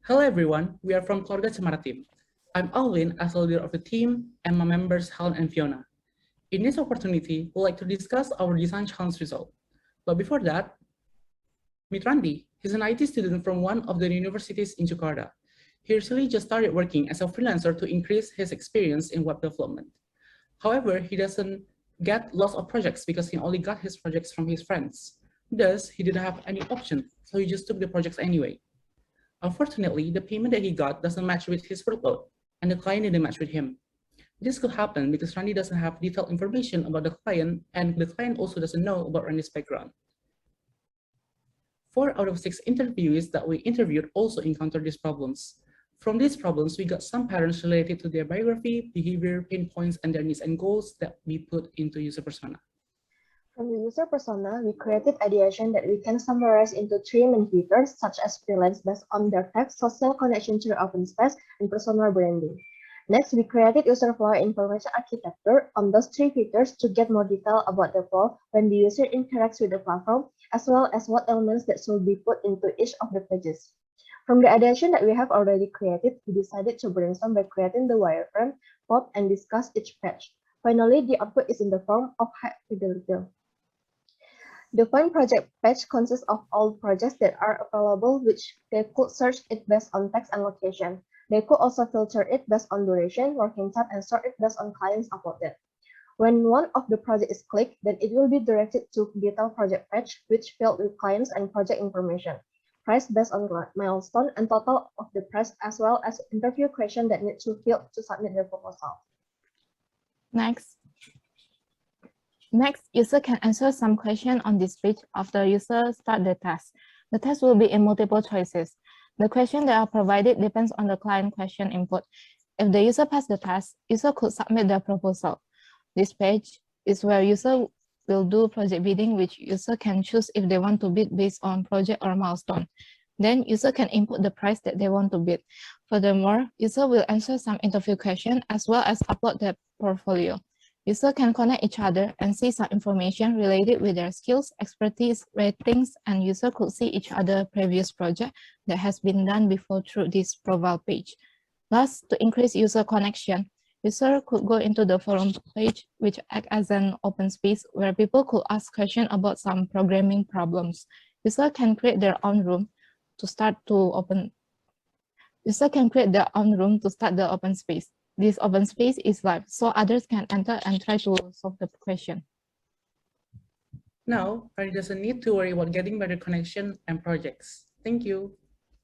Hello everyone, we are from KELUARGACEMARA team. I'm Alvin as the leader of the team and my members Helen and Fiona. In this opportunity, we'd like to discuss our design challenge result. But before that, meet Randy. He's an IT student from one of the universities in Jakarta. He recently just started working as a freelancer to increase his experience in web development. However, he doesn't get lots of projects because he only got his projects from his friends. Thus, he didn't have any option, so he just took the projects anyway. Unfortunately, the payment that he got doesn't match with his workload, and the client didn't match with him. This could happen because Randy doesn't have detailed information about the client, and the client also doesn't know about Randy's background. 4 out of 6 interviewees that we interviewed also encountered these problems. From these problems, we got some patterns related to their biography, behavior, pain points, and their needs and goals that we put into user persona. From the user persona, we created ideation that we can summarize into 3 main features, such as freelance based on their tech, social connection to the open space, and personal branding. Next, we created user flow information architecture on those 3 features to get more detail about the flow when the user interacts with the platform, as well as what elements that should be put into each of the pages. From the ideation that we have already created, we decided to brainstorm by creating the wireframe port and discuss each page. Finally, the output is in the form of high fidelity. The Find project page consists of all projects that are available, which they could search it based on text and location. They could also filter it based on duration, working type, and sort it based on clients uploaded. When one of the projects is clicked, then it will be directed to detailed project page, which filled with clients and project information, price based on milestone, and total of the price, as well as interview question that need to fill to submit their proposal. Next, user can answer some question on this page after user start the task. The test will be in multiple choices. The question that are provided depends on the client question input. If the user passed the task, user could submit their proposal. This page is where user will do project bidding, which user can choose if they want to bid based on project or milestone. Then user can input the price that they want to bid. Furthermore, user will answer some interview question as well as upload their portfolio. User can connect each other and see some information related with their skills, expertise, ratings, and user could see each other previous project that has been done before through this profile page. Last, to increase user connection, user could go into the forum page, which act as an open space where people could ask questions about some programming problems. User can create their own room to start the open space. This open space is live, so others can enter and try to solve the question. Now, Randy doesn't need to worry about getting better connection and projects. Thank you.